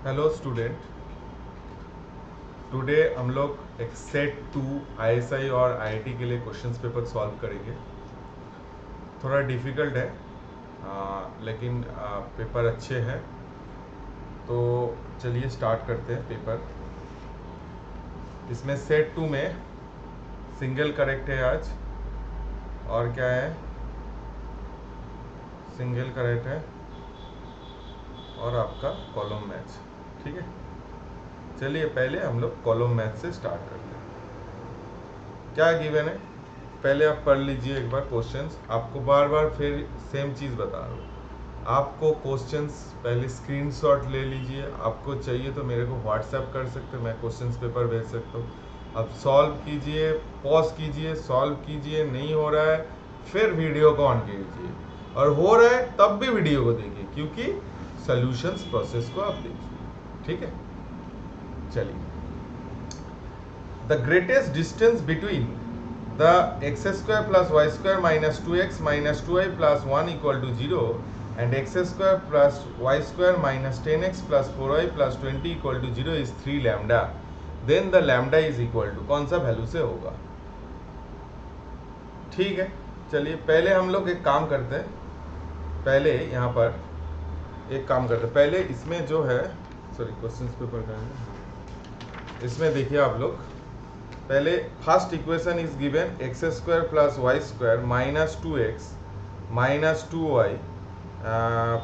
Hello student, today हम लोग एक सेट 2 आईएसआई और आईआईटी के लिए क्वेश्चंस पेपर सॉल्व करेंगे। थोड़ा डिफ़िकल्ट है लेकिन पेपर अच्छे हैं। तो चलिए स्टार्ट करते हैं पेपर। इसमें सेट 2 में सिंगल करेक्ट है आज, और क्या है, सिंगल करेक्ट है और आपका कॉलम मैच। ठीक है, चलिए पहले हम लोग कॉलम मैच से स्टार्ट करते हैं। क्या गिवन है पहले आप पढ़ लीजिए एक बार क्वेश्चंस। आपको बार बार फिर सेम चीज़ बता रहा हूँ। आपको क्वेश्चंस पहले स्क्रीनशॉट ले लीजिए, आपको चाहिए तो मेरे को व्हाट्सएप कर सकते हो, मैं क्वेश्चंस पेपर भेज सकता हूँ। अब सॉल्व कीजिए, पॉज कीजिए, सॉल्व कीजिए, नहीं हो रहा है फिर वीडियो को ऑन कीजिए, और हो रहा है तब भी वीडियो को देखिए, क्योंकि सॉल्यूशंस प्रोसेस को आप देखिए। ठीक है, चलिए। The greatest distance between the x square plus y square minus 2x minus 2y plus 1 equal to 0 and x square plus y square minus 10x plus 4y plus 20 equal to 0 is 3 lambda, then the lambda is equal to, कौन सा value से होगा? ठीक है, चलिए पहले हम लोग एक काम करते हैं। पहले यहाँ पर एक काम करते हैं, पहले इसमें जो है, सॉरी क्वेश्चंस पेपर का है, इसमें देखिए आप लोग। पहले first equation is given x square plus y square minus 2x minus 2y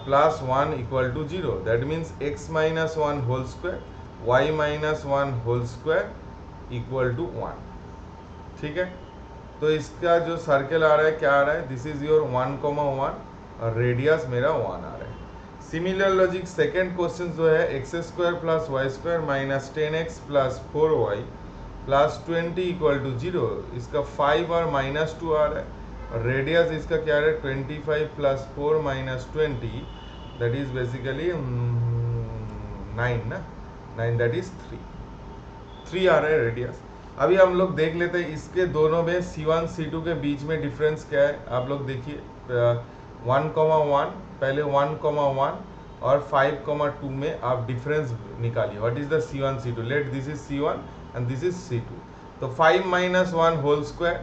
plus 1 equal to 0। That means x minus 1 whole square y minus 1 whole square equal to 1। ठीक है, तो इसका जो सर्कल आ रहा है क्या आ रहा है, दिस इज योर 1,1 और रेडियस मेरा 1 आ रहा है। सिमिलर लॉजिक सेकेंड क्वेश्चन जो है x square plus y square minus 10x plus 4y plus 20 equal to 0। इसका 5 और माइनस 2 आ रहा है, और रेडियस इसका क्या आ रहा है 25 plus 4 minus 20, that is basically 9 ना, 9 दैट इज 3 आ रहा है रेडियस। अभी हम लोग देख लेते हैं इसके दोनों में C1 C2 के बीच में डिफरेंस क्या है। आप लोग देखिए 1,1, पहले 1,1 और 5,2 में आप डिफरेंस निकालिए। What is the C1 C2? Let this is C1 and this is C2. तो 5 minus 1 whole square,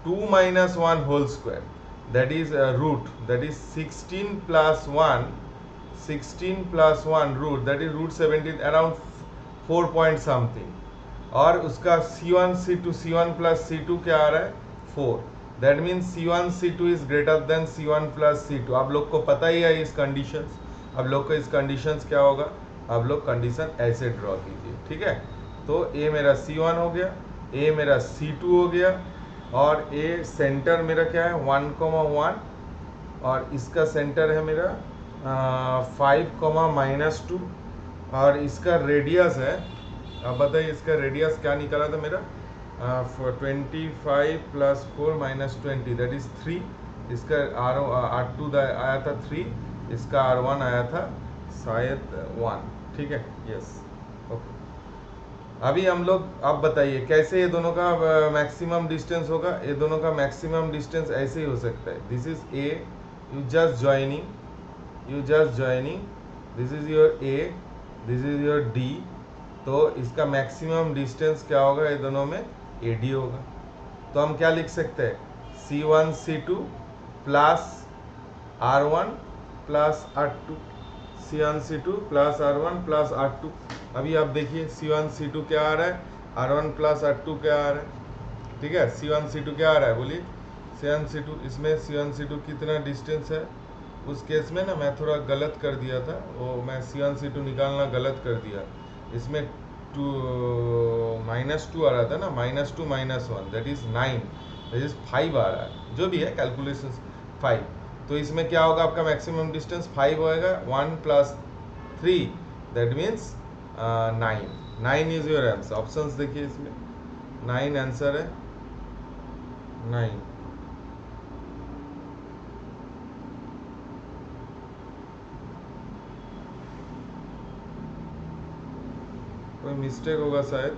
2 minus 1 whole square, that is root, that is 16 plus 1, 16 plus 1 root, that is root 17, around 4 point something। और उसका C1 C2 C1 plus C2 क्या आ रहा है 4। That means C1 C2 is greater than C1 plus C2। आप लोग को पता ही है इस कंडीशंस। अब लोग को इस कंडीशंस क्या होगा, आप लोग कंडीशन ऐसे ड्रॉ कीजिए। ठीक है, तो ए मेरा C1 हो गया, ए मेरा C2 हो गया, और ए सेंटर मेरा क्या है 1,1, और इसका सेंटर है मेरा 5, -2, और इसका रेडियस है, अब बताइए इसका रेडियस क्या निकला था मेरा 25 प्लस 4 माइनस 20, दैट इज 3। इसका R2 आया था 3, इसका R1 आया था शायद 1। ठीक है, यस, ओके। अभी हम लोग, आप बताइए कैसे ये दोनों का मैक्सिमम डिस्टेंस होगा। ये दोनों का मैक्सिमम डिस्टेंस ऐसे ही हो सकता है, this is a, you just joining, this is your A, this is your D, तो इसका मैक्सिमम डिस्टेंस क्या होगा, ये दोनों में AD होगा। तो हम क्या लिख सकते हैं, C1 C2 plus R1 plus R2, C1 C2 plus R1 plus R2। अभी आप देखिए C1 C2 क्या आ रहा है, R1 प्लस R2 क्या आ रहा है। ठीक है, C1 C2 क्या आ रहा है बोलिए, C1 C2, इसमें C1 C2 कितना डिस्टेंस है। उस केस में ना मैं थोड़ा गलत कर दिया था, वो मैं C1 C2 निकालना गलत कर दिया। इसमें -2 आ रहा था ना, -2 -1 दैट इज 9, दैट इज 5 आ रहा है, जो भी है कैलकुलेशन 5। तो इसमें क्या होगा, आपका मैक्सिमम डिस्टेंस 5 होएगा, 1 plus 3 that means 9। 9 is your answer. Options देखिए, इसमें 9 आंसर है, 9। कोई मिस्टेक होगा शायद।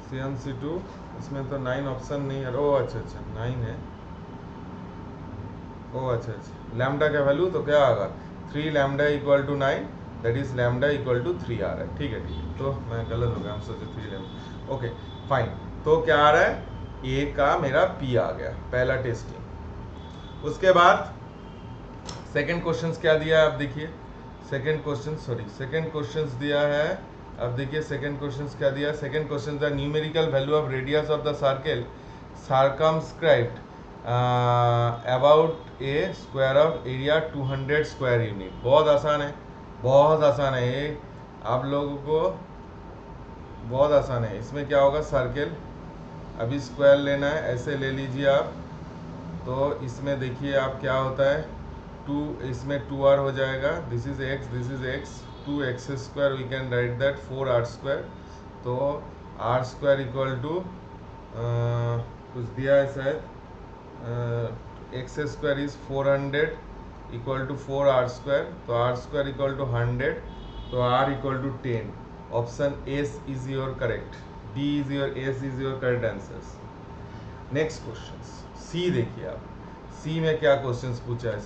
C1 C2 इसमें तो 9 ऑप्शन नहीं है। ओ अच्छा 9 है। ओ अच्छा, लैम्डा का वैल्यू तो क्या आएगा 3 lambda equal to 9, that is lambda equal to 3 आ रहा है। ठीक है, तो मैं गलत हो गया, हम सोचे 3 लैम्डा। ओके फाइन, तो क्या आ रहा है, ए का मेरा पी आ गया, पहला टेस्टिंग। उसके बाद सेकंड क्वेश्चन क्या दिया है, आप देखिए सेकंड क्वेश्चन दिया है। अब देखिए सेकंड क्वेश्चन क्या दिया है। Second question the numerical value of radius of the circle circumscribed about A square of area 200 square unit. बहुत आसान है, बहुत आसान है ये, आप लोगों को बहुत आसान है। इसमें क्या होगा, सर्कल अभी स्क्वायर लेना है, ऐसे ले लीजिए आप। तो इसमें देखिए आप क्या होता है, 2 इसमें 2r हो जाएगा, this is x, this is x, 2x square we can write that 4r square. तो r स्क्वायर इक्वल टू कुछ दिया है शायद, x square is 400 equal to 4r square, तो r स्क्वायर इक्वल टू 100, तो r equal to 10। Option S is your correct, D is your, S is your correct answers. Next question C देखिए आप, सी में क्या क्वेश्चंस पूछा है।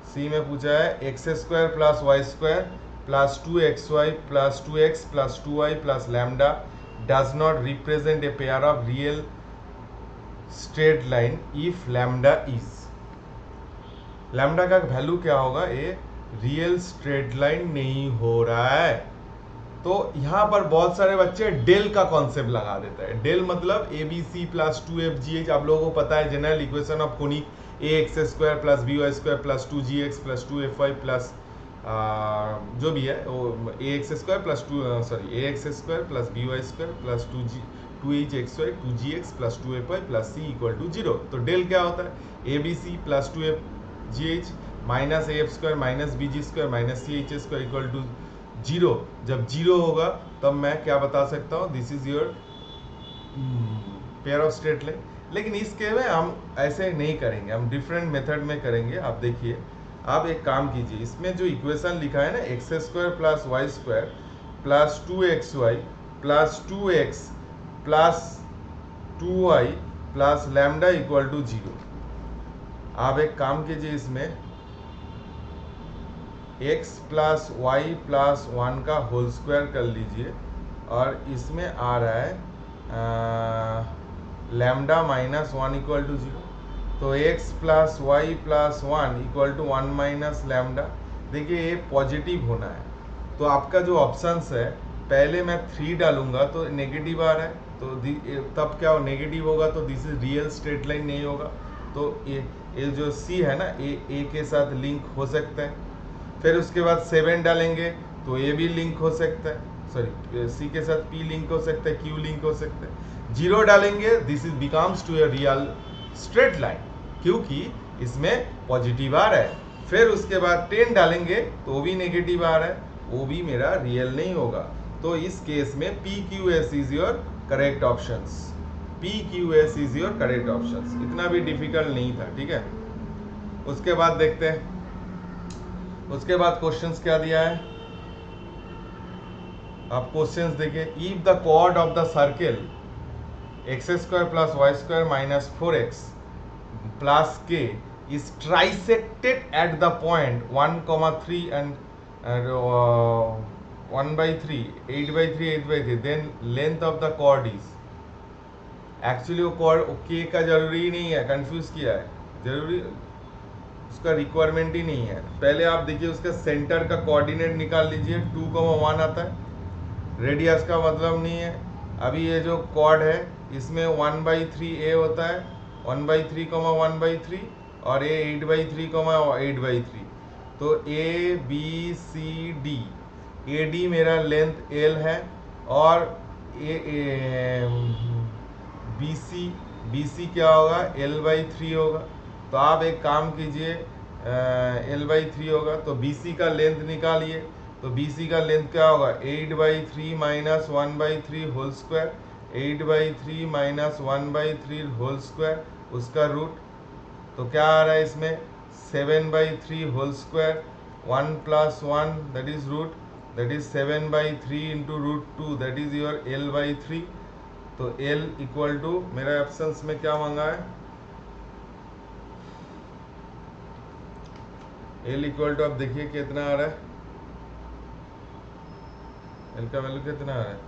सी में पूछा है x square plus y square plus 2xy plus 2x plus 2y plus lambda does not represent a pair of real straight line if lambda is. Lambda का वैल्यू क्या होगा, ये रियल स्ट्रेट लाइन नहीं हो रहा है। तो यहाँ पर बहुत सारे बच्चे डेल का कॉन्सेप्ट लगा देता है। डेल मतलब A B c plus 2fgh, आप लोगों को पता है general equation of conic a x square plus b y square plus 2gx plus 2fy plus जो भी है वो a x square plus a x square plus b y square plus 2hxy 2gx plus 2fy plus c equal to 0। तो del क्या होता है, a B c plus 2fgh minus a f square minus b g square minus c h square equal to 0। जब 0 होगा तब मैं क्या बता सकता हूँ, this is your pair of straight line. लेकिन इस केस में हम ऐसे नहीं करेंगे, हम डिफरेंट मेथड में करेंगे। आप देखिए, आप एक काम कीजिए, इसमें जो इक्वेशन लिखा है ना, x square plus y square plus 2xy plus 2x plus 2y plus lambda equal to 0। आप एक काम कीजिए, इसमें x प्लस वाई प्लस 1 का होल स्क्वायर कर लीजिए, और इसमें आ रहा है लैम्डा माइनस 1 इक्वल टू 0। तो x plus y plus 1 equal to 1 minus lambda. देखिए ये पॉजिटिव होना है, तो आपका जो ऑप्शंस है, पहले मैं 3 डालूंगा तो नेगेटिव आ रहा है, तो तब क्या हो, नेगेटिव होगा तो this is real straight line नहीं होगा। तो ये जो c है ना, ए के साथ लिंक हो सकता है। फिर उसके बाद 7 डालेंगे तो ए भी लिंक हो सकता है, सॉरी सी के साथ पी लिंक हो सकता है, क्यू लिंक हो सकता है। 0 डालेंगे, this is becomes to a real straight line, क्योंकि इसमें पॉजिटिव आ रहा है। फिर उसके बाद 10 डालेंगे तो वो भी नेगेटिव आ रहा है, वो भी मेरा रियल नहीं होगा। तो इस केस में P Q S is your correct options, P Q S is your correct options. इतना भी डिफिकल्ट नहीं था, ठीक है। उसके बाद देखते हैं, उसके बाद क्वेश्चंस क्या दिया है। आप क्वेश्चंस देखिए, if the chord of the circle x square plus y square minus 4x plus k is trisected at the point 1,3 and 1/3 8/3 8/3, then length of the chord is. Actually वो कॉर्ड के का जरूरी नहीं है, कंफ्यूज किया है, जरूरी उसका रिक्वायरमेंट ही नहीं है। पहले आप देखिए उसका सेंटर का कोऑर्डिनेट निकाल लीजिए, 2,1 आता है, रेडियस का मतलब नहीं है। अभी ये जो कॉर्ड है इसमें 1/3 ए होता है, 1/3 1/3, और ए 8/3 8/3। तो A B C D, A D मेरा लेंथ एल है, और बी सी क्या होगा, L/3 होगा। तो आप एक काम कीजिए, L/3 होगा तो BC का लेंथ निकालिए। तो BC का लेंथ क्या होगा, 8/3 minus 1/3 whole square, 8/3 minus 1/3 whole square, उसका रूट। तो क्या आ रहा है इसमें, 7/3 whole square, 1 plus 1 that is root, that is 7/3 into √2, that is your L/3। तो L इक्वल टू, मेरा ऑप्शंस में क्या मांगा है, L इक्वल टू, आप देखिए कितना आ रहा है, एल का वैल्यू कितना है,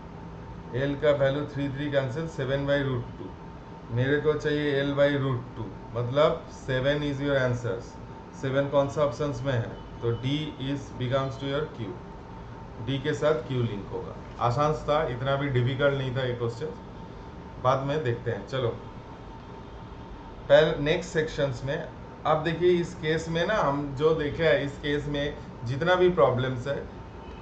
एल का वैल्यू 3 कैंसिल 7/√2, मेरे को चाहिए L/√2, मतलब 7 इज योर आंसर। 7 कौन सा ऑप्शन में है, तो D is becomes to your Q, D के साथ Q लिंक होगा। आसान था, इतना भी डिफिकल्ट नहीं था ये क्वेश्चन, बाद में देखते हैं। चलो पहले नेक्स्ट सेक्शंस में अब देखिए, इस केस में ना हम जो देखे है, इस केस में जितना भी प्रॉब्लम्स है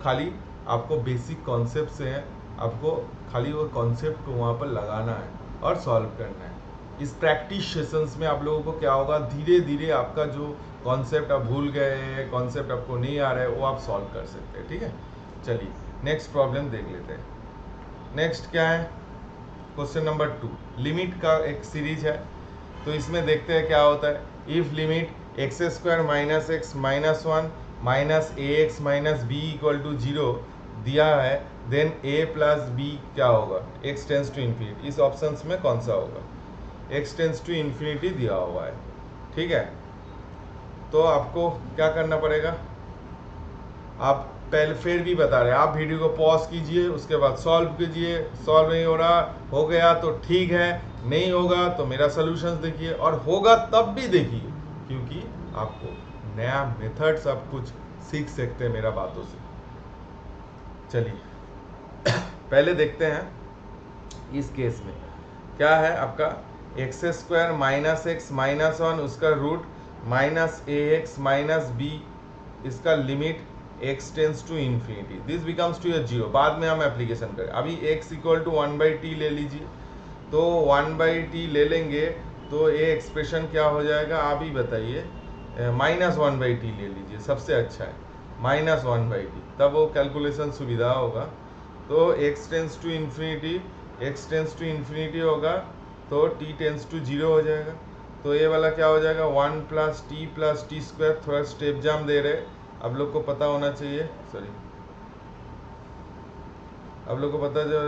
खाली आपको बेसिक कॉन्सेप्ट से है, आपको खाली वो कॉन्सेप्ट को वहाँ पर लगाना है और सॉल्व करना है। इस प्रैक्टिस सेशंस में आप लोगों को क्या होगा, धीरे धीरे आपका जो कॉन्सेप्ट आप भूल गए हैं, कॉन्सेप्ट आपको नहीं आ रहा है, वो आप सॉल्व कर सकते हैं। ठीक है, चलिए नेक्स्ट प्रॉब्लम देख लेते हैं। नेक्स्ट क्या है, क्वेश्चन नंबर 2, लिमिट का एक सीरीज है, तो इसमें देखते हैं क्या होता है। If limit x² - x - 1 minus ax minus b equal to 0 दिया है, देन a प्लस b क्या होगा, x टेंस टू इन्फिनिटी। इस ऑप्शंस में कौन सा होगा, x टेंस टू इन्फिनिटी दिया हुआ है। ठीक है, तो आपको क्या करना पड़ेगा, आप पहले फिर भी बता रहे हैं, आप वीडियो को पॉज कीजिए, उसके बाद सॉल्व कीजिए। सॉल्व नहीं हो रहा, हो गया तो ठीक है, नहीं होगा तो मेरा सॉल्यूशंस देखिए, और होगा तब भी देखिए, क्योंकि आपको नया मेथड सब कुछ सीख सकते हैं मेरा बातों से। चलिए पहले देखते हैं इस केस में क्या है आपका, x² माइनस एक्स माइनस 1 उसका रूट माइनस ax माइनस b, इसका limit x tends to infinity, this becomes to 0। बाद में हम एप्लीकेशन करें, अभी x इक्वल टू 1/t ले लीजिए, तो 1/t ले लेंगे तो ये एक्सप्रेशन क्या हो जाएगा, आप ही बताइए। -1/t ले लीजिए, सबसे अच्छा है -1/t, तब वो कैलकुलेशन सुविधा होगा। तो x टेंस टू इन्फिनिटी होगा, तो t टेंस टू 0 हो जाएगा। तो ये वाला क्या हो जाएगा, 1 + t²। थोड़ा स्टेप जाम दे रहे, आप लोग को पता होना चाहिए, सॉरी आप लोग को पता, जो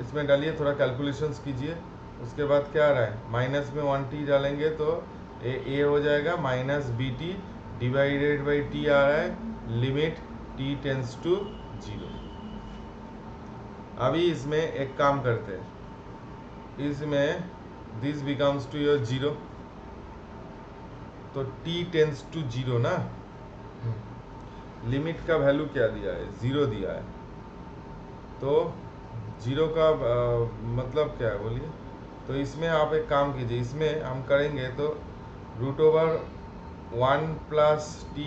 इसमें डालिए, थोड़ा कैलकुलेशंस कीजिए। उसके बाद क्या आ रहा है, माइनस में 1t डालेंगे तो ए हो जाएगा -bt डिवाइडेड बाई t आ रहा है, लिमिट t टेंस टू 0। अभी इसमें एक काम करते हैं, इसमें दिस बिकम्स टू योर 0, तो t टेंस टू 0 ना, लिमिट का वैल्यू क्या दिया है, 0 दिया है, तो 0 का मतलब क्या है बोलिए। तो इसमें आप एक काम कीजिए, इसमें हम करेंगे तो √1 + t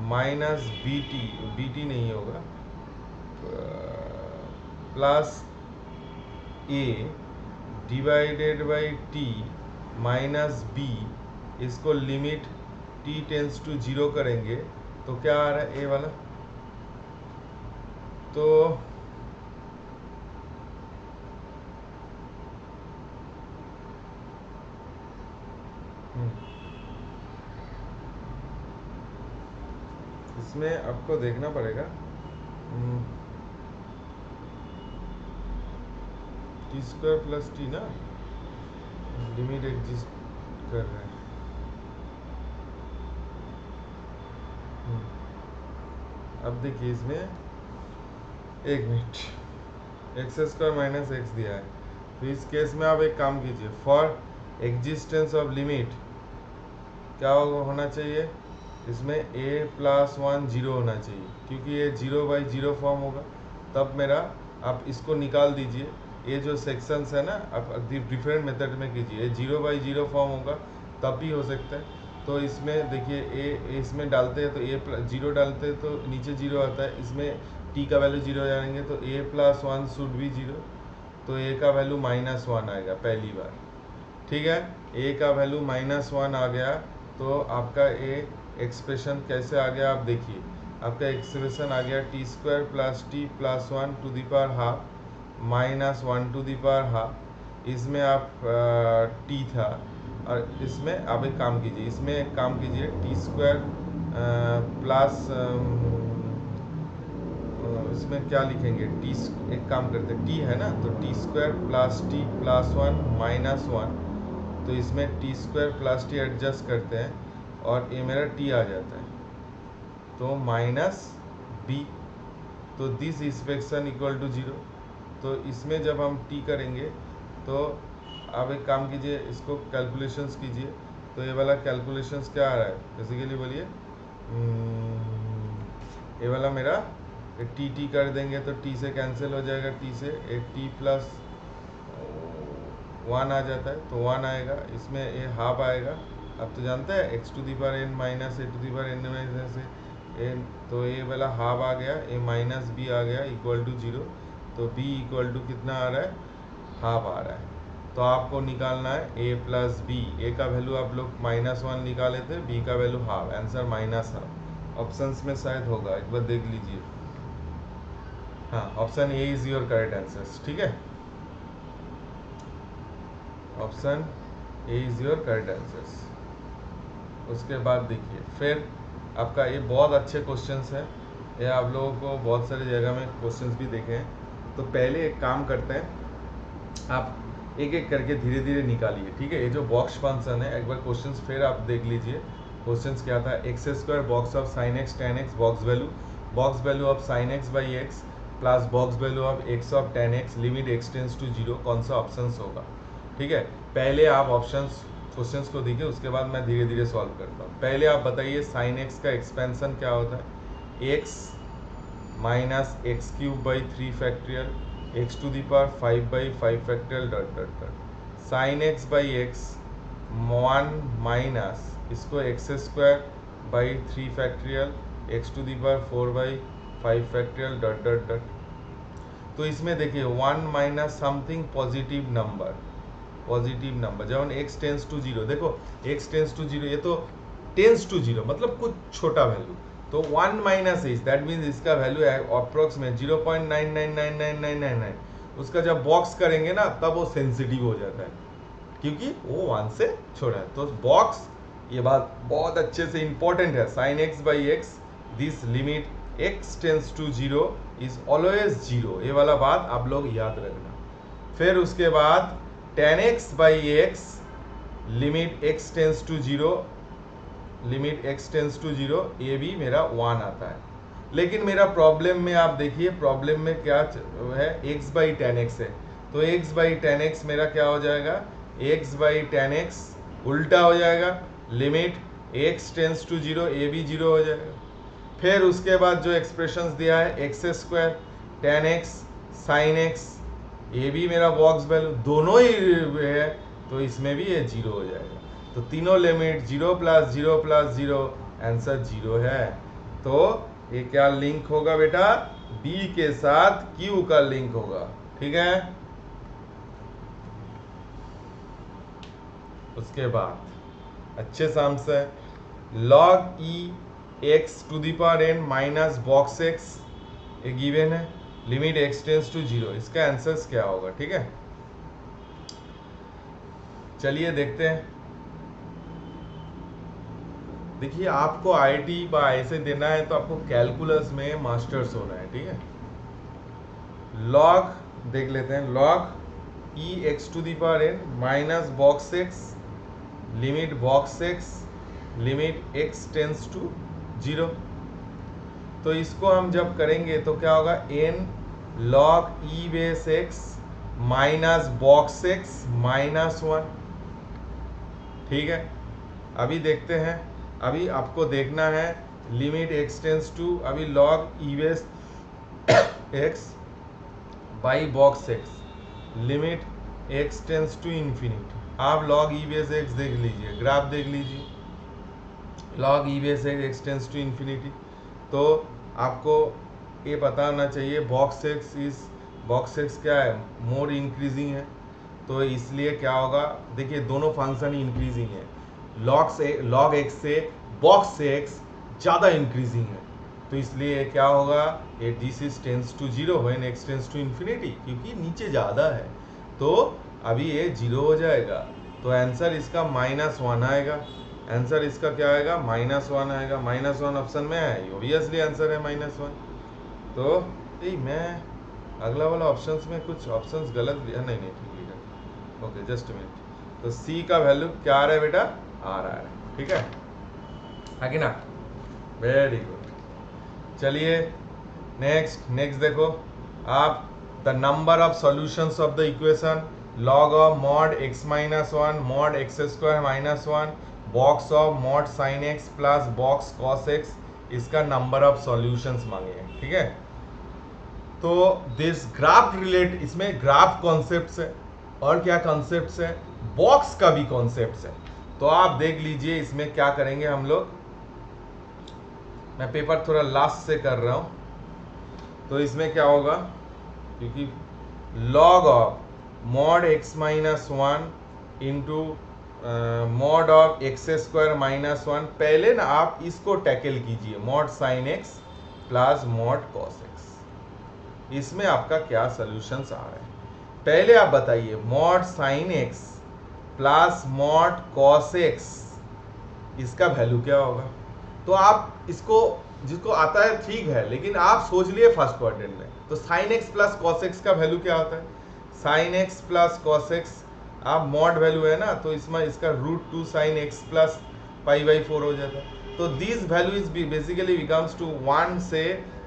माइनस bt नहीं होगा, plus a divided by t minus b, इसको लिमिट t टेंस टू 0 करेंगे तो क्या आ रहा है, a वाला। तो इसमें आपको देखना पड़ेगा, t² + t ना, लिमिट एग्जिस्ट कर रहे हैं। अब देखिए इसमें एक मिनट, x² - x दिया है, तो इस केस में आप एक काम कीजिए, फॉर एग्जिस्टेंस ऑफ लिमिट क्या होना चाहिए, इसमें a + 1 0 होना चाहिए, क्योंकि ये 0/0 फॉर्म होगा, तब मेरा आप इसको निकाल दीजिए। ये जो सेक्शंस है ना, आप डिफरेंट मेथड में कीजिए, 0/0 फॉर्म होगा तब भी हो सकता है। तो इसमें देखिए a इसमें डालते हैं तो a 0 डालते हैं तो नीचे 0 आता है, इसमें t का वैल्यू 0 जाएंगे तो a + 1 शुड भी 0, तो a का वैल्यू -1 आएगा पहली बार। ठीक है, a का वैल्यू -1 आ गया, तो आपका a एक्सप्रेशन कैसे आ गया, आप देखिए, आपका एक्सप्रेशन आ गया t² + t + 1 to the power half -1 to the power half. इसमें आप t था, और इसमें आप एक काम कीजिए, इसमें एक काम कीजिए, t² प्लस इसमें क्या लिखेंगे, t, एक काम करते हैं, t है ना, तो t² + t + 1 -1, तो इसमें t² + t एडजस्ट करते हैं और ये मेरा t आ जाता है, तो -b तो दिस एक्सप्रेशन इक्वल टू 0। तो इसमें जब हम टी करेंगे तो आप एक काम कीजिए, इसको कैलकुलेशंस कीजिए। तो ये वाला कैलकुलेशंस क्या आ रहा है बेसिकली बोलिए, ये वाला मेरा टी टी कर देंगे तो टी से कैंसिल हो जाएगा, टी से एक टी प्लस 1 आ जाता है तो 1 आएगा, इसमें ये हाफ आएगा। अब तो जानते हैं x to the power n minus a to the power n minus n, तो ये वाला हाफ आ गया, ए माइनस बी आ गया इक्वल टू 0। तो बी इक्वल टू कितना आ रहा है, हाफ आ रहा है। तो आपको निकालना है ए प्लस बी। ए का वैल्यू आप लोग -1 निकाले थे, बी का value half, answer -half. Options में शायद होगा, एक बार देख लीजिए। हाँ, option A is your correct answer. ठीक है, option A is your correct answer. उसके बाद देखिए फिर आपका ये बहुत अच्छे क्वेश्चंस हैं, ये आप लोगों को बहुत सारी जगह में क्वेश्चंस भी देखे हैं। तो पहले एक काम करते हैं, आप एक एक करके धीरे धीरे निकालिए। ठीक है, ये जो बॉक्स फंक्शन है, एक बार क्वेश्चंस फिर आप देख लीजिए। क्वेश्चंस क्या था, x square box of sine x tan x box value of sine x by x plus box value of x of tan x limit x tends to 0, कौन सा ऑप्शन होगा। ठीक है, पहले आप ऑप्शंस क्वेश्चंस को देखिए, उसके बाद मैं धीरे धीरे सॉल्व करता हूँ। पहले आप बताइए साइन एक्स का एक्सपेंशन क्या होता है, x minus x cube by 3 factorial x to the power 5 by 5 factorial dot dot dot sine x by x 1 minus इसको x square by 3 factorial x to the power 4 by 5 factorial dot dot dot. तो इसमें देखिए 1 माइनस something positive number जब x tends to 0, देखो x tends to 0, ये तो tense to 0 मतलब कुछ छोटा वैल्यू, तो 1 माइनस एच दैट मीन्स इसका वैल्यू है अप्रोक्सीमेट 0.999999। उसका जब बॉक्स करेंगे ना तब वो सेंसिटिव हो जाता है क्योंकि वो 1 से छोटा है। तो बॉक्स, ये बात बहुत अच्छे से इंपॉर्टेंट है, sine x by x this limit x tends to 0 is always 0, ये वाला बात आप लोग याद रखना। फिर उसके बाद tan x by x limit x tends to 0 ये भी मेरा 1 आता है। लेकिन मेरा प्रॉब्लम में आप देखिए, प्रॉब्लम में क्या है, x बाई टेन एक्स है, तो x बाई टेन एक्स मेरा क्या हो जाएगा, x बाई टेन एक्स उल्टा हो जाएगा, लिमिट x टेंस टू 0 ये भी 0 हो जाएगा। फिर उसके बाद जो एक्सप्रेशंस दिया है x square ten x sine x, ये भी मेरा बॉक्स वैल्यू दोनों ही है, तो इसमें भी ये 0 हो जाएगा। तो तीनों लिमिट 0 प्लस 0 प्लस 0 आंसर 0 है। तो ये क्या लिंक होगा बेटा, B के साथ Q का लिंक होगा। ठीक है, उसके बाद अच्छे से answer log e x to the power n minus box x ये गिवन है, लिमिट x टेंस टू 0, इसका आंसर्स क्या होगा। ठीक है, चलिए देखते हैं। देखिए आपको IIT বা ऐसे देना है तो आपको कैलकुलस में मास्टर्स होना है। ठीक है, लॉग देख लेते हैं, log e x to the power n minus box x limit box x limit x tends to 0। तो इसको हम जब करेंगे तो क्या होगा, n log e base x minus box x minus 1। ठीक है, अभी देखते हैं, अभी आपको देखना है लिमिट x टेंस टू, अभी log e base x by box x limit x tends to infinity. आप log e बेस x देख लीजिए, ग्राफ देख लीजिए, log e base x tends to infinity. तो आपको ये पता होना चाहिए बॉक्स एक्स क्या है, मोर इंक्रीजिंग है, तो इसलिए क्या होगा, देखिए दोनों फंक्शन ही इंक्रीजिंग है, लॉग एक्स से बॉक्स एक्स ज़्यादा इंक्रीजिंग है, तो इसलिए क्या होगा, ये this is tends to 0 when x tends to infinity, क्योंकि नीचे ज़्यादा है तो अभी ये 0 हो जाएगा। तो आंसर इसका -1 आएगा, आंसर इसका क्या आएगा, -1 आएगा। -1 ऑप्शन में है, ऑब्वियसली आंसर है -1। तो मैं अगला वाला ऑप्शंस में कुछ ऑप्शंस गलत लिया, नहीं ठीक है, ओके जस्ट मिनट। तो सी का वैल्यू क्या आ रहा है बेटा, आ रहा है। ठीक है कि ना, वेरी गुड। चलिए नेक्स्ट देखो आप, the number of solutions of the equation log of mod x minus 1 mod x square minus 1 box of mod sin x plus box cos x, इसका नंबर ऑफ सॉल्यूशंस मांगे हैं, ठीक है। तो this graph relate, इसमें graph concepts है और क्या कॉन्सेप्ट्स है, बॉक्स का भी कॉन्सेप्ट्स है। तो आप देख लीजिए इसमें क्या करेंगे हम लोग, मैं पेपर थोड़ा लास्ट से कर रहा हूं। तो इसमें क्या होगा, क्योंकि log of mod x minus 1 into mod of x square minus 1, पहले ना आप इसको टैकल कीजिए, mod sin x plus mod cos x, इसमें आपका क्या सॉल्यूशंस आ रहा है। पहले आप बताइए mod sin x plus mod cos x, इसका वैल्यू क्या होगा। तो आप इसको, जिसको आता है ठीक है, लेकिन आप सोच लिए फर्स्ट क्वाड्रेंट में। तो sin x plus cos x का वैल्यू क्या होता है, sin x plus cos x, आप मॉड वैल्यू है ना, तो इसमें इसका √2 sin x प्लस π/4 हो जाता है। तो this value is basically becomes to 1 से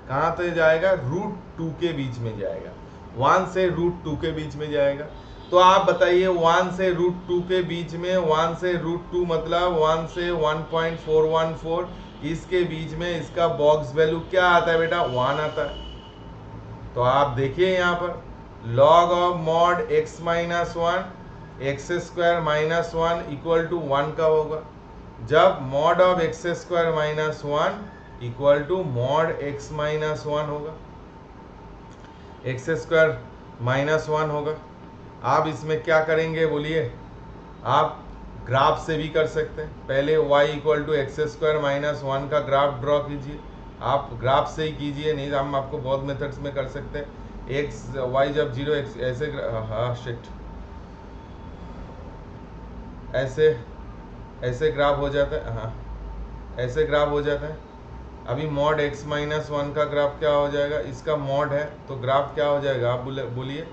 कहाँ तक जाएगा, √2 के बीच में जाएगा, 1 से √2 के बीच में जाएगा। तो आप बताइए 1 से √2 के बीच में, 1 से √2 मतलब 1 से 1.414, इसके बीच में इसका बॉक्स वैल्यू क्या आता है बेटा, 1 आता है। तो आप देखिए यहाँ पर log of mod x minus 1 x square minus 1 equal to 1 का होगा, जब mod of x square minus 1 equal to mod x minus 1 होगा, एक्स स्क्वायर माइनस 1 होगा। आप इसमें क्या करेंगे बोलिए, आप ग्राफ से भी कर सकते हैं। पहले y equal to x square minus 1 का ग्राफ ड्रॉ कीजिए, आप ग्राफ से ही कीजिए, नहीं हम आपको बहुत मेथड्स में कर सकते हैं। एक्स वाई जब 0 ऐसे, हाँ शिट, ऐसे ग्राफ हो जाता है, हाँ ऐसे ग्राफ हो जाता है। अभी mod x माइनस 1 का ग्राफ क्या हो जाएगा, इसका mod है तो ग्राफ क्या हो जाएगा, आप बोलिए।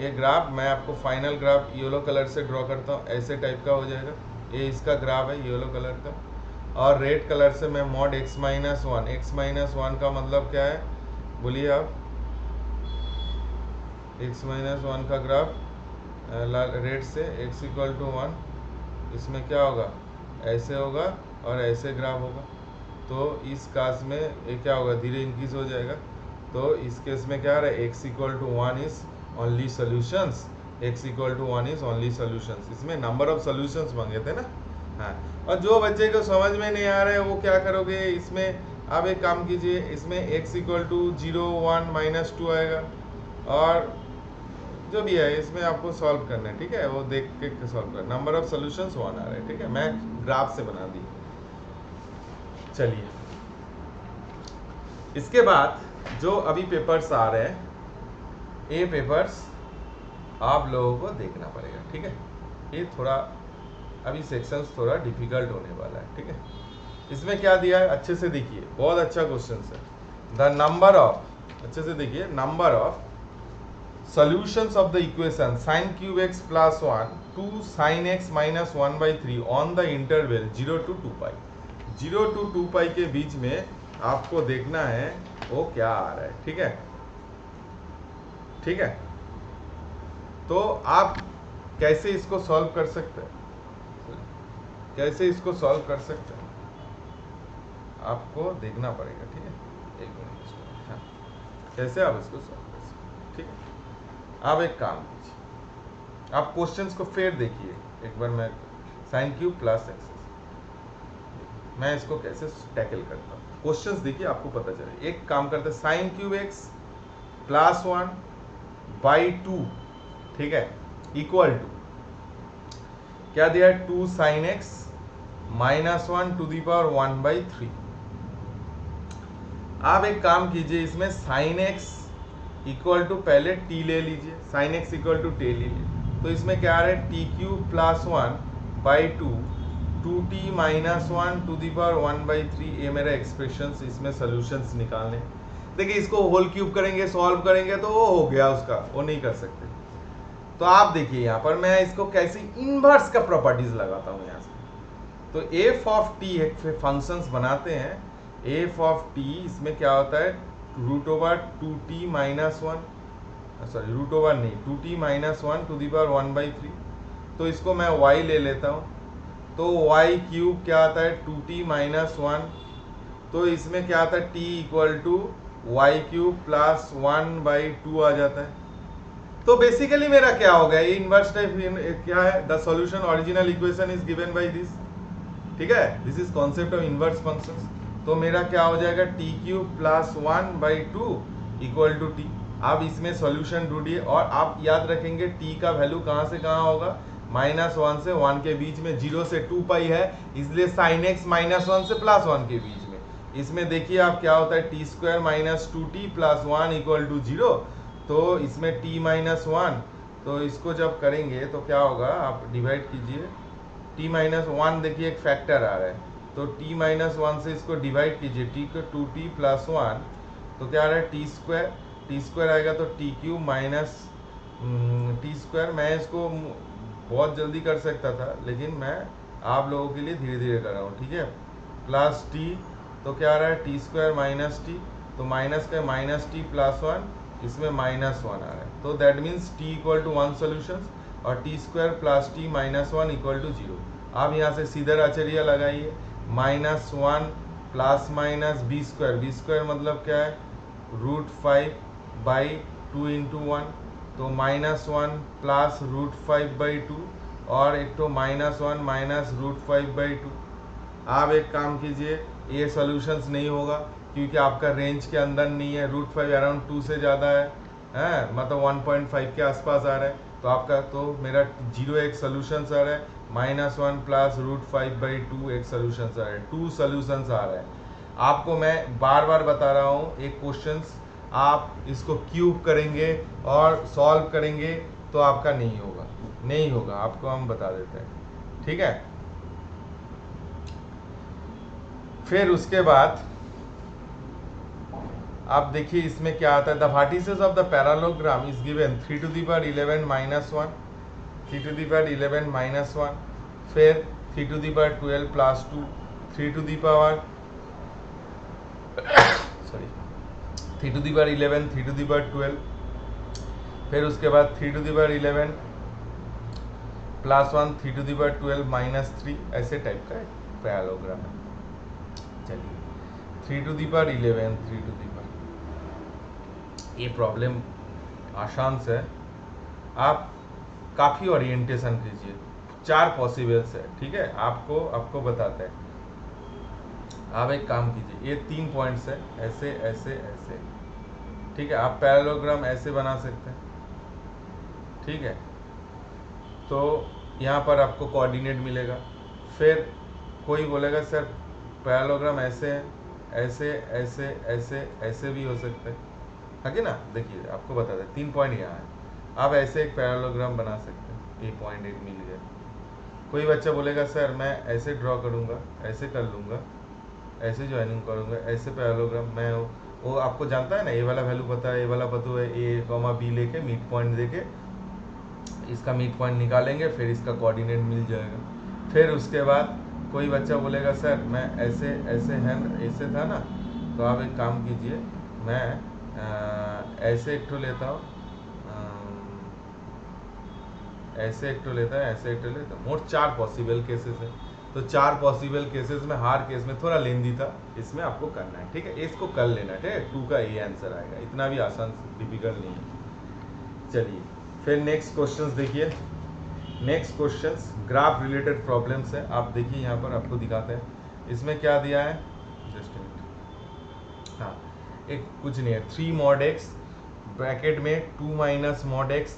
ये ग्राफ मैं आपको फाइनल ग्राफ येलो कलर से ड्रॉ करता हूँ, ऐसे टाइप का हो जाएगा। ये इसका ग्राफ है येलो कलर का, और रेड कलर से मैं mod x माइनस 1 का मतलब क्या है बोलिए आप, x माइनस 1 का ग्राफ रेड से x इक्वल टू 1, इसमें क्या होगा, ऐसे होगा और ऐसे ग्राफ होगा। तो इस केस में ये क्या होगा, धीरे इंक्रीज हो जाएगा। तो इस केस में क्या आ रहा है, x equal to 1 is only solutions, x equal to 1 is only solutions. इसमें नंबर ऑफ सॉल्यूशंस मांगे थे ना, हाँ। और जो बच्चे को समझ में नहीं आ रहा है वो क्या करोगे, इसमें आप एक काम कीजिए, इसमें x इक्वल टू 0 1 -2 आएगा, और जो भी है इसमें आपको सॉल्व करना है, ठीक है, वो देख के सॉल्व करना। नंबर ऑफ सॉल्यूशंस 1 आ रहा है, ठीक है, मैं ग्राफ से बना दी। चलिए इसके बाद जो अभी पेपर्स आ रहे हैं, ये पेपर्स आप लोगों को देखना पड़ेगा, ठीक है। ये थोड़ा अभी सेक्शंस थोड़ा डिफिकल्ट होने वाला है, ठीक है। इसमें क्या दिया है, अच्छे से देखिए, बहुत अच्छा क्वेश्चन है। द नंबर ऑफ, अच्छे से देखिए, number of solutions of the equation sin cube x plus 1 to sin x minus 1/3 on the interval 0 to 2 pi, 0 to 2 pi के बीच में आपको देखना है वो क्या आ रहा है, ठीक है, ठीक है। तो आप कैसे इसको सॉल्व कर सकते हैं, कैसे इसको सॉल्व कर सकते हैं, आपको देखना पड़ेगा, ठीक है। एक मिनट, हाँ, कैसे आप इसको सॉल्व कर सकते हैं, ठीक है। आप एक काम कीजिए, आप क्वेश्चंस को फिर देखिए एक बार। मैं साइन क्यूब प्लस एक्स, मैं इसको कैसे टैकल करता हूँ, क्वेश्चंस देखिए आपको पता चले। एक काम करते हैं, साइन क्यूब एक्स प्लस 1/2, ठीक है, इक्वल टू क्या दिया है, 2 sin x minus 1 to the power 1/3। आप एक काम कीजिए, इसमें sin x इक्वल टू पहले t ले लीजिए, sin x equal to t ले लीजिए। तो इसमें क्या आ रहा है, t cube plus 1/2 2t minus 1 to the power 1/3। ये मेरा एक्सप्रेशन, इसमें सॉल्यूशंस निकालने। देखिए इसको होल क्यूब करेंगे, सॉल्व करेंगे तो वो हो गया उसका, वो नहीं कर सकते। तो आप देखिए यहाँ पर मैं इसको कैसे इनवर्स का प्रॉपर्टीज लगाता हूँ यहाँ से। तो एफ ऑफ टी एक फंक्शंस बनाते हैं, एफ ऑफ टी, इसमें क्या होता है, root over 2t minus 1, sorry root over नहीं, 2t minus 1 to the power 1/3। तो इसको मैं y ले लेता हूँ, तो y क्यूब क्या आता है 2t माइनस 1, तो इसमें क्या आता है t equal to y cube plus 1/2 आ जाता है। तो बेसिकली मेरा क्या हो गया, ये इनवर्स टाइप क्या है, the solution original equation is given by this, ठीक है, this is concept of inverse functions. तो मेरा क्या हो जाएगा t cube plus 1/2 equal to t. आप इसमें सॉल्यूशन ढूंढिए और आप याद रखेंगे टी का वैल्यू कहाँ से कहाँ होगा, -1 से 1 के बीच में, 0 से 2 पाई है, इसलिए साइन एक्स -1 से +1 के बीच में। इसमें देखिए आप क्या होता है t square minus 2t plus 1 equal to 0। तो इसमें t माइनस 1, तो इसको जब करेंगे तो क्या होगा, आप डिवाइड कीजिए, t माइनस 1 देखिए एक फैक्टर आ रहा है, तो t माइनस 1 से इसको डिवाइड कीजिए, t को 2t प्लस 1, तो क्या आ रहा है t स्क्वायर आएगा तो t cube minus T square. मैं इसको बहुत जल्दी कर सकता था, लेकिन मैं आप लोगों के लिए धीरे धीरे कर रहा हूँ, ठीक है, प्लस टी, तो क्या आ रहा है टी स्क्वायर माइनस टी, तो माइनस का माइनस टी प्लस 1, इसमें -1 आ रहा है, तो that means t equal to 1 solution, और t square plus t -1 equal to 0। आप यहाँ से सीधा आचर्य लगाइए, -1 प्लस माइनस बी स्क्वायर मतलब क्या है √5/2 इंटू 1, तो -1 प्लस √5/2, और एक तो -1 माइनस √5/2। आप एक काम कीजिए, ये सॉल्यूशंस नहीं होगा क्योंकि आपका रेंज के अंदर नहीं है, √5 अराउंड 2 से ज़्यादा है, मतलब 1.5 के आसपास आ रहा है, तो आपका तो मेरा 0 एक सोल्यूशन आ रहा है, -1 प्लस √5/2 एक सोल्यूशन आ रहा है, 2 सोल्यूशंस आ रहा है। आपको मैं बार बार बता रहा हूँ, एक क्वेश्चंस आप इसको क्यूब करेंगे और सॉल्व करेंगे तो आपका नहीं होगा, आपको हम बता देते हैं, ठीक है। फिर उसके बाद आप देखिए इसमें क्या आता है, the vertices of the parallelogram is given 3 to the power 11 -1, 3 to the power 11 -1, फिर 3 to the power 12 plus 2, 3 to the power sorry 3 to the power 11, 3 to the power 12, फिर उसके बाद 3 to the power 11 plus 1, 3 to the power 12 -3, ऐसे type का parallelogram है। चलिए 3 to the power 11, 3 to the power, ये problem आसान से है, आप काफ़ी ओरिएंटेशन कीजिए, 4 पॉसिबल्स है, ठीक है, आपको बताते हैं। आप एक काम कीजिए, ये 3 पॉइंट्स है, ऐसे ऐसे ऐसे, ठीक है, आप पैरेललोग्राम ऐसे बना सकते हैं, ठीक है। तो यहाँ पर आपको कोऑर्डिनेट मिलेगा, फिर कोई बोलेगा सर पैरेललोग्राम ऐसे है, ऐसे ऐसे ऐसे ऐसे भी हो सकते हैं, है कि ना। देखिए आपको बता दें 3 पॉइंट यहाँ है, आप ऐसे एक पैरेललोग्राम बना सकते हैं, ये पॉइंट एक मिल गया। कोई बच्चा बोलेगा सर मैं ऐसे ड्रॉ करूँगा, ऐसे कर लूँगा, ऐसे ज्वाइनिंग करूँगा, ऐसे पैरेललोग्राम, मैं वो आपको जानता है ना, ए वाला वैल्यू पता है, ए वाला पता है, A, B लेके मिड पॉइंट देके इसका मिड पॉइंट निकालेंगे, फिर इसका कोऑर्डिनेट मिल जाएगा। फिर उसके बाद कोई बच्चा बोलेगा सर मैं ऐसे ऐसे है, ऐसे था ना, तो आप एक काम कीजिए, मैं ऐसे एक ठो लेता हूँ, ऐसे एक ठो लेता है, ऐसे एक ठो लेता हूँ, मोट 4 पॉसिबल केसेस है। तो 4 पॉसिबल केसेस में हर केस में थोड़ा लेंदी था, इसमें आपको करना है, ठीक है, इसको कर लेना, ठीक है, 2 का ये आंसर आएगा, इतना भी आसान डिफिकल्ट नहीं है। चलिए फिर नेक्स्ट क्वेश्चंस देखिए, next questions graph related problems है। आप देखिए यहाँ पर आपको दिखाते हैं, इसमें क्या दिया है, जस्ट मिनट, हाँ एक कुछ नहीं है, 3 mod x ब्रैकेट में 2 minus mod x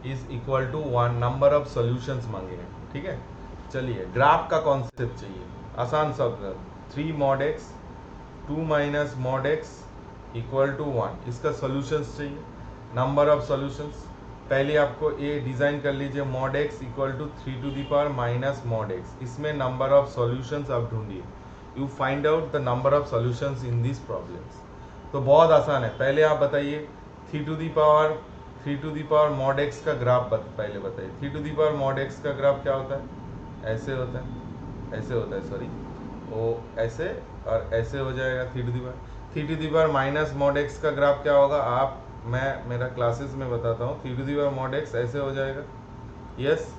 is equal to 1 number of solutions मांगे हैं, ठीक है। चलिए ग्राफ का कॉन्सेप्ट चाहिए, आसान शब्द, 3 mod x 2 minus mod x equal to 1, इसका सॉल्यूशंस चाहिए, नंबर ऑफ सॉल्यूशंस। पहले आपको ये डिज़ाइन कर लीजिए, mod x equal to 3 to the power minus mod x, इसमें नंबर ऑफ सॉल्यूशंस आप ढूंढिए, you find out the number of solutions in this problems. तो बहुत आसान है, पहले आप बताइए 3 to the power mod x का ग्राफ पहले बताइए, 3 to the power mod x का ग्राफ क्या होता है, ऐसे होता है, ऐसे होता है, सॉरी वो ऐसे और ऐसे हो जाएगा three to the power minus mod x का ग्राफ क्या होगा, आप मैं मेरा क्लासेस में बताता हूँ। Three to the power mod x ऐसे हो जाएगा, यस।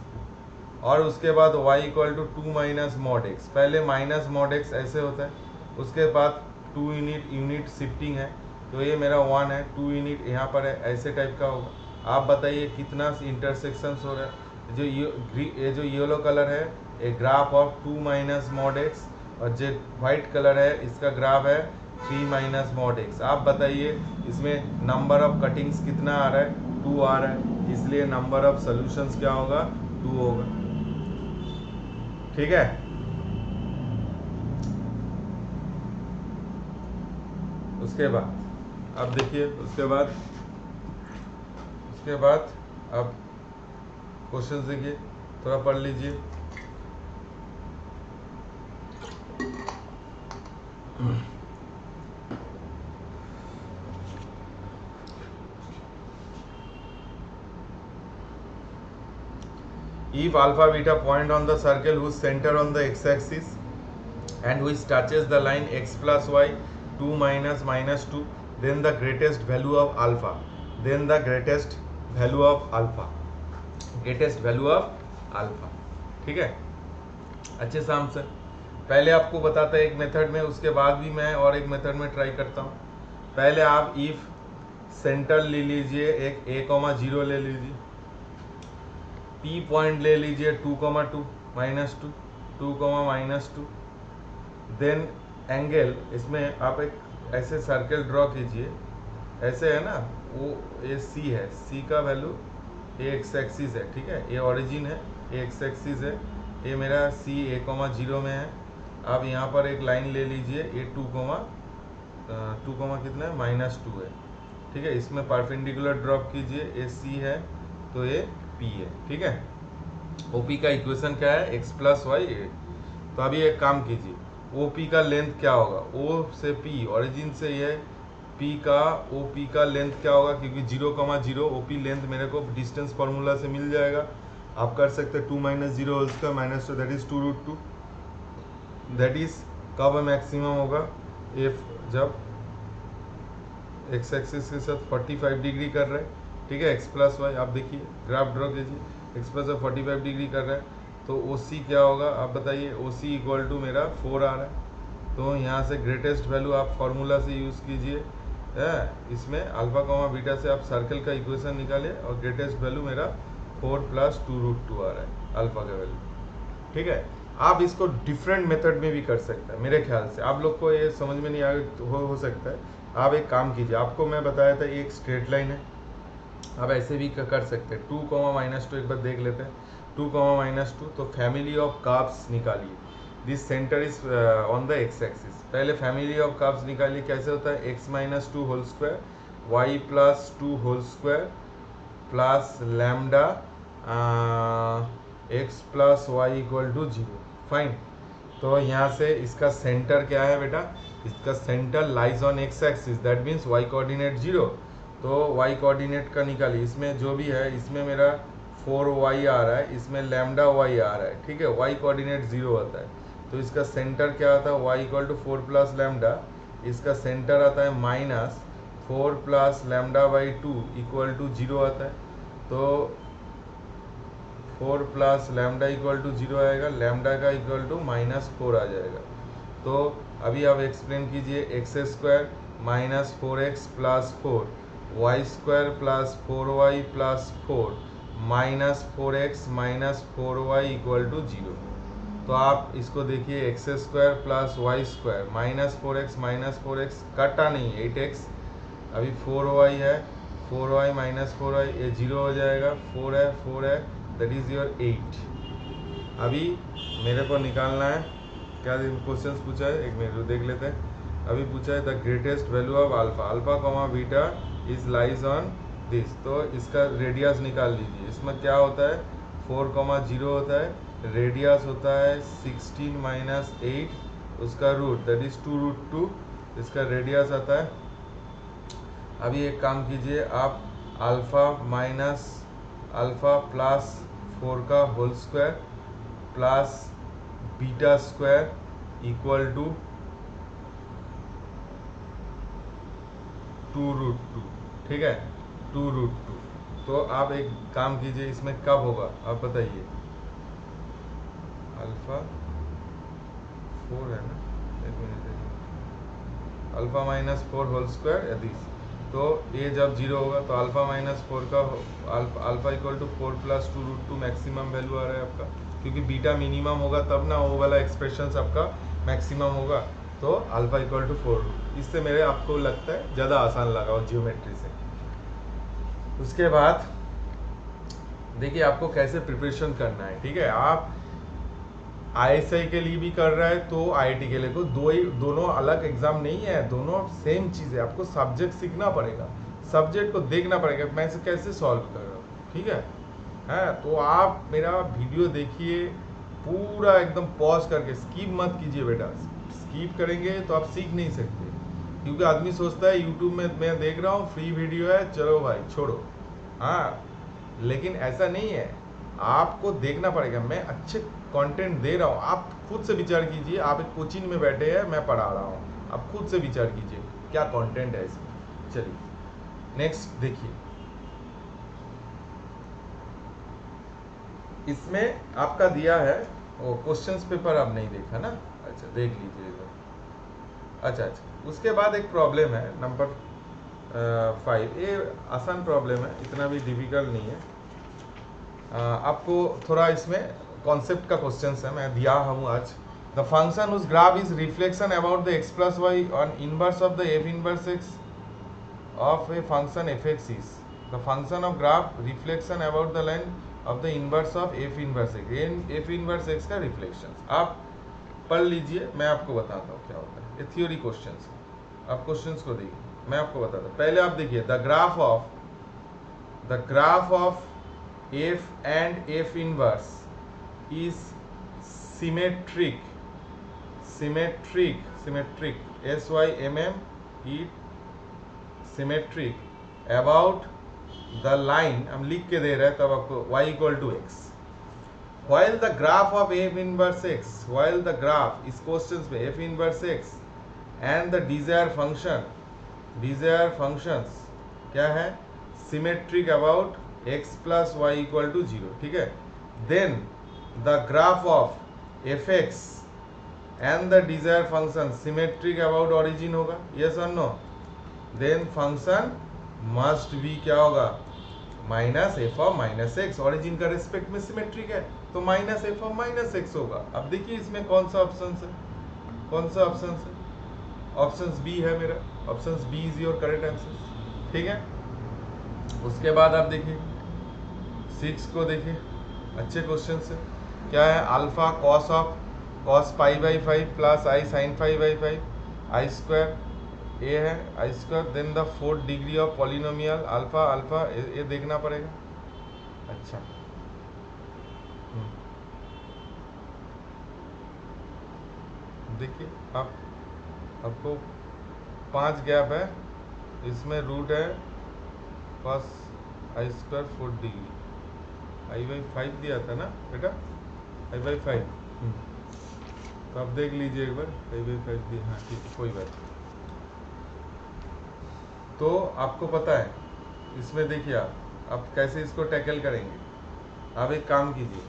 और उसके बाद y equal to 2 minus mod x, पहले माइनस मॉड एक्स ऐसे होता है, उसके बाद 2 यूनिट शिफ्टिंग है, तो ये मेरा 1 है, 2 यूनिट यहाँ पर है, ऐसे टाइप का होगा। आप बताइए कितना इंटरसेक्शंस हो रहा है। ये जो येलो कलर है a graph of 2 minus mod x, और जो वाइट कलर है इसका ग्राफ है 3 माइनस मॉड एक्स। आप बताइए इसमें नंबर ऑफ कटिंग्स कितना आ रहा है, 2 आ रहा है, इसलिए नंबर ऑफ सोल्यूशंस क्या होगा, 2 होगा। ठीक है, उसके बाद अब देखिए, उसके बाद अब क्वेश्चन देखिए, थोड़ा पढ़ लीजिए। If alpha beta point on the circle whose center on the x-axis and which touches the line x plus y 2 minus minus 2, then the greatest value of alpha, ठीक है। अच्छे शाम से पहले आपको बताता है एक मेथड में, उसके बाद भी मैं और एक मेथड में ट्राई करता हूँ। पहले आप इफ सेंटर ले लीजिए, एक a,0 ले लीजिए, P पॉइंट ले लीजिए 2,2 -2 2, -2, देन एंगल, इसमें आप एक ऐसे सर्कल ड्रॉ कीजिए, ऐसे है ना, वो ये C है, C का वैल्यू ये एक्स एक्सिस है, ठीक है, ये ओरिजिन है, ये एक्स एक्सिस है, ये मेरा C a,0 में है। आप यहाँ पर एक लाइन ले लीजिए, ये 2, कितना है, -2 है, ठीक है, इसमें परपेंडिकुलर ड्रॉप कीजिए, ये C है तो ये P है, ठीक है। OP का इक्वेशन क्या है, x प्लस वाई। तो अभी एक काम कीजिए, OP का लेंथ क्या होगा, O से P, ओरिजिन से ये P का OP का लेंथ क्या होगा, क्योंकि 0,0 OP लेंथ मेरे को डिस्टेंस फार्मूला से मिल जाएगा। आप कर सकते हैं 2 - 0 whole square -2, that is 2√2। That is कब मैक्सिमम होगा, इफ जब एक्स एक्सिस के साथ 45 डिग्री कर रहे हैं, ठीक है, x प्लस वाई। आप देखिए ग्राफ ड्रॉ कीजिए, x प्लस वाई 45 डिग्री कर रहा है, तो OC क्या होगा, आप बताइए। OC इक्वल टू मेरा 4 आ रहा है, तो यहाँ से ग्रेटेस्ट वैल्यू आप फार्मूला से यूज़ कीजिए, इसमें अल्फा कॉमा बीटा से आप सर्कल का इक्वेशन निकालिए, और ग्रेटेस्ट वैल्यू मेरा 4 + 2√2 आ रहा है अल्फा का वैल्यू, ठीक है। आप इसको डिफरेंट मेथड में भी कर सकते हैं, मेरे ख्याल से आप लोग को ये समझ में नहीं आ हो सकता है। आप एक काम कीजिए, आपको मैं बताया था एक स्ट्रेट लाइन है, आप ऐसे भी कर सकते हैं। 2, -2 एक बार देख लेते हैं, 2, -2, तो फैमिली ऑफ कर्व्स निकालिए। This centre is on the x axis. पहले फैमिली ऑफ कर्व्स निकालिए, कैसे होता है, x - 2 whole square, y + 2 whole square plus lambda x + y = 0। Fine, तो यहाँ से इसका सेंटर क्या है बेटा, इसका centre lies on x axis, that means y coordinate 0, तो y कोऑर्डिनेट का निकालिए। इसमें जो भी है, इसमें मेरा 4y आ रहा है, इसमें लैम्डा y आ रहा है, ठीक है, y कोऑर्डिनेट 0 आता है, तो इसका सेंटर क्या आता है, y = 4 + लैम्डा, इसका सेंटर आता है -4 + λ/2 = 0 आता है, तो 4 + लैम्डा = 0 आएगा, लैम्डा का इक्वल टू -4 आ जाएगा। तो अभी आप एक्सप्लेन कीजिए, x² - 4x + 4 y² + 4y + 4 -4x - 4y = 0। तो आप इसको देखिए, x² + y² -4x - 4x कटा नहीं, 8x, अभी 4y है, 4y - 4y, ये 0 हो जाएगा, 4 है, दैट इज योर 8। अभी मेरे को निकालना है, क्या क्वेश्चन पूछा है, एक मिनट देख लेते हैं। अभी पूछा है the greatest value of alpha comma beta is lies on this, तो इसका रेडियस निकाल लीजिए। इसमें क्या होता है, 4,0 होता है, रेडियस होता है 16 - 8, उसका रूट दैट इज 2√2, इसका रेडियस आता है। अभी एक काम कीजिए आप, अल्फा प्लस 4 का whole square plus beta square equal to 2√2, ठीक है, 2√2। तो आप एक काम कीजिए, इसमें कब होगा आप बताइए। अल्फा 4 है ना, एक minute, alpha minus 4 whole square यदि, तो ये जब 0 होगा तो अल्फा माइनस 4 का alpha equal to 4 plus 2√2 maximum value आ रहा है आपका, क्योंकि बीटा मिनिमम होगा तब ना वो वाला एक्सप्रेशन आपका मैक्सिमम होगा। तो अल्फा इक्वल टू 4, इससे मेरे आपको लगता है ज़्यादा आसान लगा वो ज्योमेट्री से। उसके बाद देखिए आपको कैसे प्रिपरेशन करना है, ठीक है। आप ISI के लिए भी कर रहा है तो IIT के लिए को दोनों अलग एग्जाम नहीं है, दोनों सेम चीज़ है। आपको सब्जेक्ट सीखना पड़ेगा, सब्जेक्ट को देखना पड़ेगा मैं इसे कैसे सॉल्व कर रहा हूँ, ठीक है। तो आप मेरा वीडियो देखिए पूरा एकदम पॉज करके, स्किप मत कीजिए बेटा, स्किप करेंगे तो आप सीख नहीं सकते। क्योंकि आदमी सोचता है यूट्यूब में मैं देख रहा हूँ फ्री वीडियो है, चलो भाई छोड़ो, लेकिन ऐसा नहीं है, आपको देखना पड़ेगा। मैं अच्छे कंटेंट दे रहा हूँ, आप खुद से विचार कीजिए। आप एक कोचिंग में बैठे हैं, मैं पढ़ा रहा हूँ, आप खुद से विचार कीजिए क्या कंटेंट है इसमें। चलिए नेक्स्ट देखिए, इसमें आपका दिया है वो क्वेश्चंस पेपर, आप नहीं देखा ना, अच्छा देख लीजिए इधर। अच्छा, उसके बाद एक प्रॉब्लम है नंबर 5, ये आसान प्रॉब्लम है, इतना भी डिफिकल्ट नहीं है। आपको थोड़ा इसमें कॉन्सेप्ट का क्वेश्चन है, मैं दिया हूँ आज। द फंक्शन उस graph is reflection about the x plus y on inverse of the f inverse x of a function fx is the function of graph reflection about the line of the inverse of f inverse x, f inverse x का reflection. आप पढ़ लीजिए, मैं आपको बताता हूँ क्या होता है। ये थियोरी क्वेश्चन है, आप क्वेश्चंस को देखिए, मैं आपको बताता हूँ। पहले आप देखिए the graph of f and f inverse is symmetric symmetric about the line, हम लिख के दे रहे हैं तब आपको y equal to x, while the graph of f inverse x, while the graph इस क्वेश्चन में f inverse x and the desired functions क्या है, symmetric about x plus y equal to 0, ठीक है। then the graph of fx and the desired function symmetric about origin होगा, yes or no, then function must be क्या होगा, minus F of minus x, origin का respect में symmetric है तो minus F of minus x होगा। अब देखिए इसमें कौन सा ऑप्शन है, ऑप्शन बी है मेरा, option B is your correct answer, ठीक है। उसके बाद आप देखिए 6 को देखिए, अच्छे क्वेश्चन से क्या है, alpha cos pi by 5 plus i sine 5 by 5 i square, a है i square, then the 4th degree of polynomial alpha ये देखना पड़ेगा। अच्छा देखिए आपको 5 गैप है, इसमें रूट है cos I square 4th degree, I by 5 दिया था ना बेटा, आई बाई 5, तो आप देख लीजिए एक बार, आई बाई 5 दिया, हाँ ठीक है कोई बात नहीं। तो आपको पता है इसमें देखिए आप कैसे इसको टैकल करेंगे। आप एक काम कीजिए,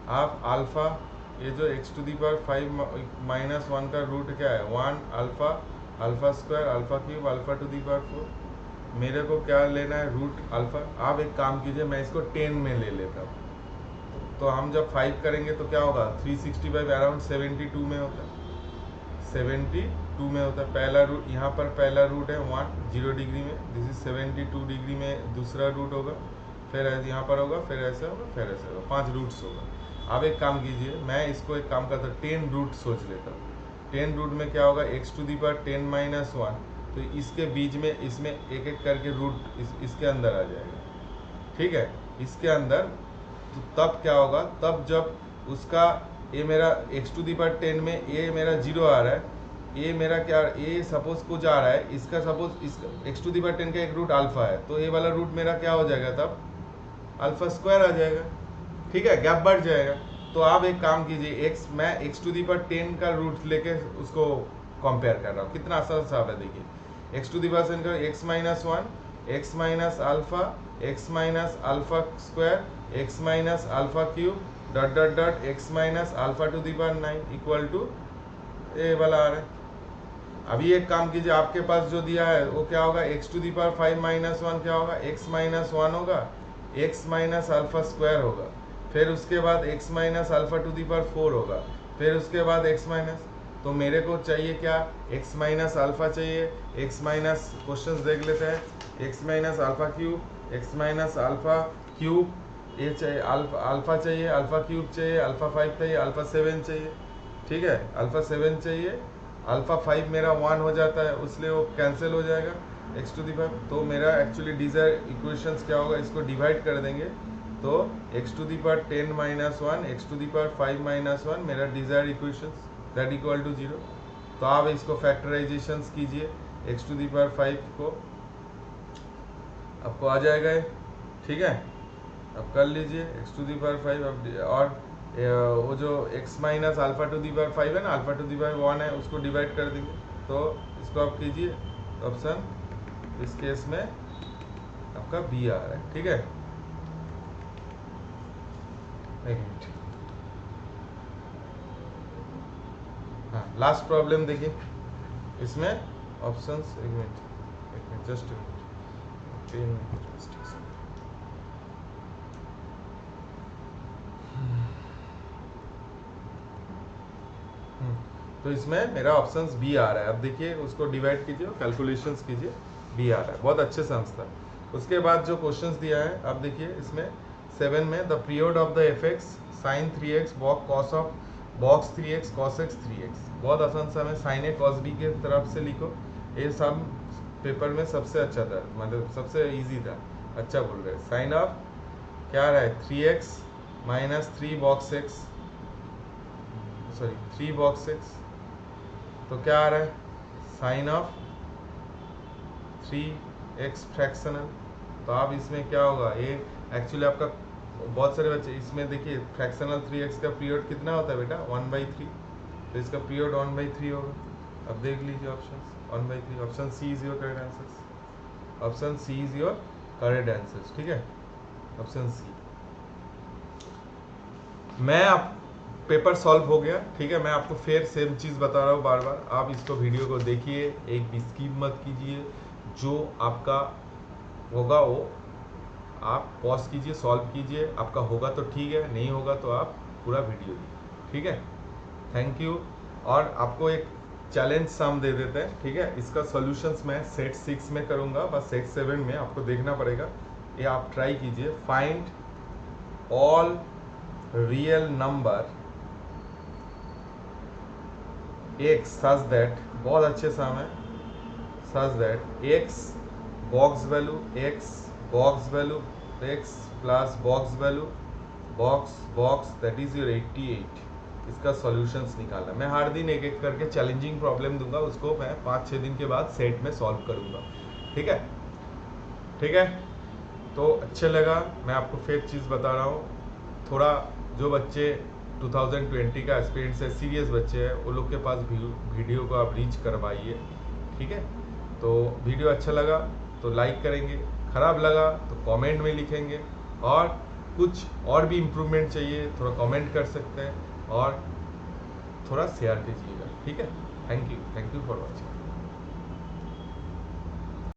आप अल्फा ये जो x to the power 5 minus 1 का रूट क्या है 1 alpha square alpha cube alpha to the power 4, मेरे को क्या लेना है रूट अल्फा। आप एक काम कीजिए, मैं इसको 10 में ले लेता हूँ, तो हम जब 5 करेंगे तो क्या होगा 365 अराउंड 72 में होता है, 72 में होता है। पहला रूट यहाँ पर पहला रूट है 1 0 डिग्री में, दिस इज 72 डिग्री में दूसरा रूट होगा, फिर यहाँ पर होगा, फिर ऐसा होगा, फिर ऐसा होगा, 5 रूट्स होगा। अब एक काम कीजिए, मैं इसको एक काम करता हूँ 10 रूट सोच लेता हूँ। 10 रूट में क्या होगा x to the power 10 minus 1, तो इसके बीच में इसमें एक एक करके रूट इसके अंदर आ जाएगा, ठीक है, इसके अंदर। तो तब क्या होगा, तब जब उसका ये मेरा x टू दी पावर 10 में ये मेरा 0 आ रहा है, ये मेरा क्या ये सपोज कुछ आ रहा है, इसका सपोज इस x टू दी पावर 10 का एक रूट अल्फा है, तो ये वाला रूट मेरा क्या हो जाएगा, तब अल्फा स्क्वायर आ जाएगा, ठीक है, गैप बढ़ जाएगा। तो आप एक काम कीजिए, मैं x टू दी पावर 10 का रूट लेके उसको कंपेयर कर रहा हूँ, कितना आसान सा है देखिए। एक्स टू दी पावर 7 करो, x minus 1 x minus alpha x minus alpha square x minus alpha cube dot dot dot x minus alpha to the power 9 equal to ये वाला आ रहा है। अभी एक काम कीजिए, आपके पास जो दिया है वो क्या होगा, x to the power 5 minus 1 क्या होगा, एक्स माइनस 1 होगा, एक्स माइनस अल्फा स्क्वायर होगा, फिर उसके बाद x minus alpha to the power 4 होगा, फिर उसके बाद एक्स माइनस, तो मेरे को चाहिए क्या, एक्स माइनस अल्फा चाहिए, एक्स माइनस क्वेश्चंस देख लेते हैं, x minus alpha cube x minus alpha cube ये चाहिए, अल्फा चाहिए, अल्फा क्यूब चाहिए, अल्फा 5 चाहिए, अल्फा 7 चाहिए, ठीक है, अल्फा 7 चाहिए, अल्फा 5 मेरा 1 हो जाता है इसलिए वो कैंसिल हो जाएगा एक्स टू दी पावर, तो मेरा एक्चुअली डिजायर इक्वेशंस क्या होगा, इसको डिवाइड कर देंगे तो x to the power 10 minus 1 x to the power 5 minus 1 मेरा desired equations that equal to 0। तो आप इसको फैक्टराइजेशंस कीजिए, एक्स टू दी पावर 5 को आपको आ जाएगा, ठीक है, अब कर लीजिए एक्स टू दी पावर 5 अब, और वो जो x minus alpha to the power 5 है ना, अल्फा टू दी पावर 1 है, उसको डिवाइड कर देंगे, तो इसको आप कीजिए ऑप्शन, इस केस में आपका बी आ रहा है, ठीक है। एक मिनट, हाँ लास्ट प्रॉब्लम देखिए इसमें ऑप्शंस, एक मिनट जस्ट तो इसमें मेरा ऑप्शंस बी आ रहा है। अब देखिए उसको डिवाइड कीजिए और कैलकुलेशंस कीजिए, बी आ रहा है, बहुत अच्छे से समझता है। उसके बाद जो क्वेश्चंस दिया है, अब देखिए इसमें 7 में the period of the f x sine 3x box cos of box 3x cos x 3x, बहुत आसान सा है, साइन ए कॉस बी के तरफ से लिखो, ये सब पेपर में सबसे अच्छा था, मतलब सबसे ईजी था, अच्छा बोल रहे, साइन ऑफ क्या रहा है 3x minus 3 box x, sorry 3 box x, तो क्या आ रहा है साइन ऑफ 3x फ्रैक्शनल, तो आप इसमें क्या होगा, ये एक्चुअली आपका बहुत सारे बच्चे इसमें देखिए फ्रैक्शनल 3x का पीरियड कितना होता है बेटा 1/3, तो इसका पीरियड 1/3 होगा। अब देख लीजिए option 1/3, option C is your correct answer, option C is your correct answer, ठीक है, ऑप्शन सी। मैं आप पेपर सॉल्व हो गया, ठीक है, मैं आपको फिर सेम चीज़ बता रहा हूँ बार बार, आप इसको वीडियो को देखिए, एक भी स्किप मत कीजिए, जो आपका होगा वो आप पॉज कीजिए, सॉल्व कीजिए, आपका होगा तो ठीक है, नहीं होगा तो आप पूरा वीडियो देखिए, ठीक है, थैंक यू। और आपको एक चैलेंज सम दे देते हैं, ठीक है, इसका सॉल्यूशंस मैं सेट 6 में करूँगा, बस सेट 7 में आपको देखना पड़ेगा, ये आप ट्राई कीजिए, find all real number x such that, बहुत अच्छे सम है, such that x box value x box value x plus box value box that is your 88, इसका सॉल्यूशंस निकालना। मैं हर दिन एक एक करके चैलेंजिंग प्रॉब्लम दूंगा, उसको मैं 5-6 दिन के बाद सेट में सॉल्व करूंगा, ठीक है, ठीक है। तो अच्छे लगा, मैं आपको फिर चीज़ बता रहा हूँ, थोड़ा जो बच्चे 2020 का एक्सपीरियंस है, सीरियस बच्चे हैं, वो लोग के पास वीडियो को आप रीच करवाइए, ठीक है। तो वीडियो अच्छा लगा तो लाइक करेंगे, ख़राब लगा तो कमेंट में लिखेंगे, और कुछ और भी इम्प्रूवमेंट चाहिए थोड़ा कमेंट कर सकते हैं, और थोड़ा शेयर कीजिएगा, ठीक है। Thank you for watching.